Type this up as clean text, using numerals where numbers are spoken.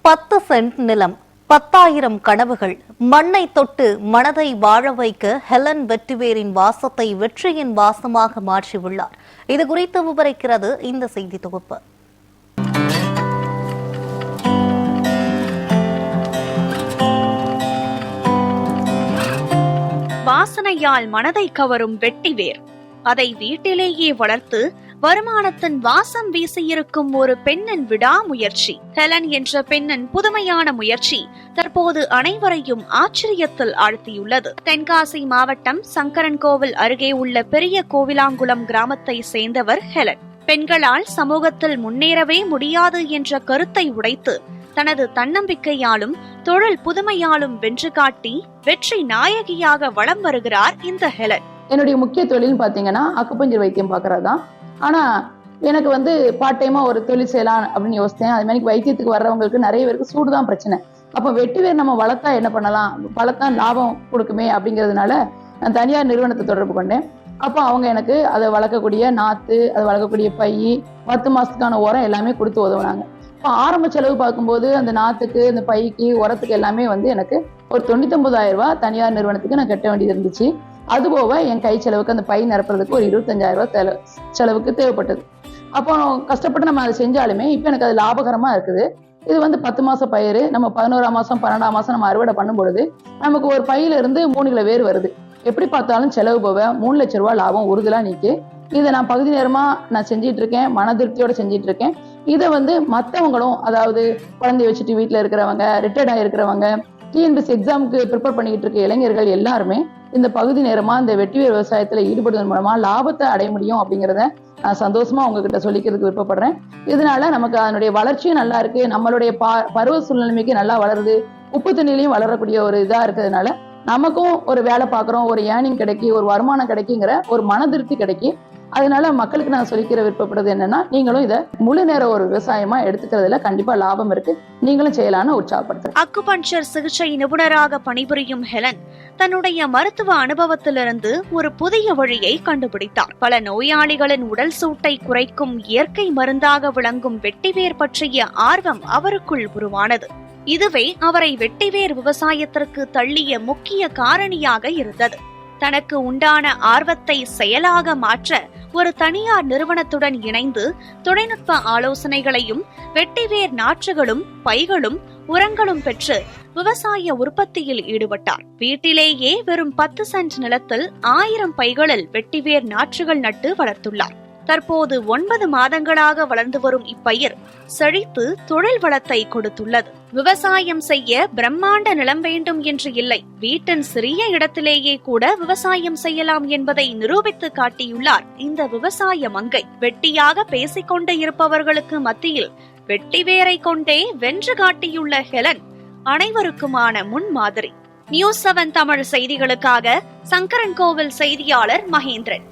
10 send நிலம், 10,000 கனவுகள், மண்ணை தொட்டு மனதை வாழ வைக்க ஹெலன் வெற்றிவேரின் வாசத்தை வெற்றியின் வாசமாக மாற்றியுள்ளார். இது குறித்து விவரிக்கிறது இந்த செய்தி தொகுப்பு. வாசனையால் மனதை கவரும் வெட்டிவேர், அதை வீட்டிலேயே வளர்த்து வருமானத்தின் வாசம் வீசியிருக்கும் ஒரு பெண்ணின் விடாமுயற்சி. ஹெலன் என்ற பெண்ணின் புதுமையான முயற்சி தற்போது அனைவரையும் ஆச்சரியத்தில் ஆழ்த்தியுள்ளது. தென்காசி மாவட்டம் சங்கரன்கோவில் அருகே உள்ள பெரிய கோவிலாங்குளம் கிராமத்தை சேர்ந்தவர் ஹெலன். பெண்களால் சமூகத்தில் முன்னேறவே முடியாது என்ற கருத்தை உடைத்து தனது தன்னம்பிக்கையாலும் தொழில் புதுமையாலும் வென்று காட்டி வெற்றி நாயகியாக வலம் வருகிறார் இந்த ஹெலன். என்னுடைய முக்கிய தொழில் பாத்தீங்கன்னா அக்குபஞ்சர் வைத்தியம் பாக்குறதுதான். ஆனா எனக்கு பார்ட் டைமா ஒரு தொழில் செய்யலாம் அப்படின்னு யோசித்தேன். அது மாதிரி வைத்தியத்துக்கு வர்றவங்களுக்கு நிறைய பேருக்கு சூடுதான் பிரச்சனை. அப்ப வெட்டிவேர் நம்ம வளர்த்தா என்ன பண்ணலாம், வளர்த்தா லாபம் கொடுக்குமே அப்படிங்கிறதுனால நான் தனியார் நிறுவனத்தை தொடர்பு கொண்டேன். அப்போ அவங்க எனக்கு அதை வளர்க்கக்கூடிய நாத்து, அதை வளர்க்கக்கூடிய பை, 10 மாசத்துக்கான உரம் எல்லாமே கொடுத்து உதவுனாங்க. இப்போ ஆரம்ப செலவு பார்க்கும்போது அந்த நாத்துக்கு, அந்த பைக்கு, உரத்துக்கு எல்லாமே எனக்கு ஒரு 99,000 ரூபாய் தனியார் நிறுவனத்துக்கு நான் கட்ட வேண்டியது இருந்துச்சு. அதுபோக என் கை செலவுக்கு அந்த பை நிரப்புறதுக்கு ஒரு 25,000 ரூபாய் செலவுக்கு தேவைப்பட்டது. அப்போ கஷ்டப்பட்டு நம்ம அதை செஞ்சாலுமே இப்போ எனக்கு அது லாபகரமா இருக்குது. இது 10 மாசம் பயிர், நம்ம 11ஆம் மாசம் 12ஆம் மாசம் நம்ம அறுவடை பண்ணும் பொழுது நமக்கு ஒரு பையில இருந்து 3 கிலோ வேர் வருது. எப்படி பார்த்தாலும் செலவு போக 3 லட்சம் ரூபாய் லாபம் உறுதியா நீக்கி இதை நான் பகுதி நேரமா நான் செஞ்சிட்டு இருக்கேன். மன திருப்தியோட செஞ்சிட்டு இருக்கேன். இதை மற்றவங்களும், அதாவது குழந்தைய வச்சுட்டு வீட்டுல இருக்கிறவங்க, ரிட்டையர்ட் ஆகிருக்கிறவங்க, டிஎன்பிஎஸ்சி எக்ஸாமுக்கு ப்ரிப்பேர் பண்ணிக்கிட்டு இருக்க இளைஞர்கள் எல்லாருமே இந்த பகுதி நேரமா இந்த வெட்டிவேர் விவசாயத்துல ஈடுபடுவதன் மூலமா லாபத்தை அடைய முடியும் அப்படிங்கிறத நான் சந்தோஷமா உங்ககிட்ட சொல்லிக்கிறதுக்கு விருப்பப்படுறேன். இதனால நமக்கு அதனுடைய வளர்ச்சியும் நல்லா இருக்கு, நம்மளுடைய பருவ சூழ்நிலைமைக்கு நல்லா வளருது, உப்பு தண்ணிலையும் வளரக்கூடிய ஒரு இதா இருக்கிறதுனால நமக்கும் ஒரு வேலை பார்க்குறோம், ஒரு ஏர்னிங் கிடைக்கி, ஒரு வருமானம் கிடைக்குங்கிற ஒரு மன திருப்தி கிடைக்கி. அதனால மக்களுக்கு நான் சொல்லிக்கிற விருப்பப்படுறது என்னன்னா, நீங்களும் இதை முழு நேர ஒரு விவசாயமா எடுத்துக்கிறதுல கண்டிப்பா லாபம் இருக்கு, நீங்களும் செய்யலான்னு உற்சாகப்படுத்துறேன். அக்குபஞ்சர் சிகிச்சை நிபுணராக பணிபுரியும் ஹெலன் தன்னுடைய மருத்துவ அனுபவத்திலிருந்து ஒரு புதிய வழியை கண்டுபிடித்தார். பல நோயாளிகளின் உடல் சூட்டை குறைக்கும் இயற்கை மருந்தாக விளங்கும் வெட்டிவேர் பற்றிய ஆர்வம் அவருக்குள் உருவானது. இதுவே அவரை வெட்டிவேர் விவசாயத்திற்கு தள்ளிய முக்கிய காரணியாக இருந்தது. தனக்கு உண்டான ஆர்வத்தை செயலாக மாற்ற ஒரு தனியார் நிறுவனத்துடன் இணைந்து தொழில்நுட்ப ஆலோசனைகளையும் வெட்டிவேர் நாற்றுகளும் பைகளும் உரங்களும் பெற்று விவசாய உற்பத்தியில் ஈடுபட்டார். வீட்டிலேயே வெறும் 10 சென்ட் நிலத்தில் 1000 பைகளில் வெட்டிவேர் நாற்றுகள் நட்டு வளர்த்துள்ளார். தற்போது 9 மாதங்களாக வளர்ந்து வரும் இப்பயிர் செழித்து தொழில் வளத்தை கொடுத்துள்ளது. விவசாயம் செய்ய பிரம்மாண்ட நிலம் வேண்டும் என்று இல்லை, வீட்டின் சிறிய இடத்திலேயே கூட விவசாயம் செய்யலாம் என்பதை நிரூபித்து காட்டியுள்ளார் இந்த விவசாய மங்கை. வெட்டியாக பேசிக்கொண்டு இருப்பவர்களுக்கு மத்தியில் வெட்டிவேரை கொண்டே வென்று காட்டியுள்ள ஹெலன் அனைவருக்குமான முன்மாதிரி. நியூஸ் 7 தமிழ் செய்திகளுக்காக சங்கரன்கோவில் செய்தியாளர் மகேந்திரன்.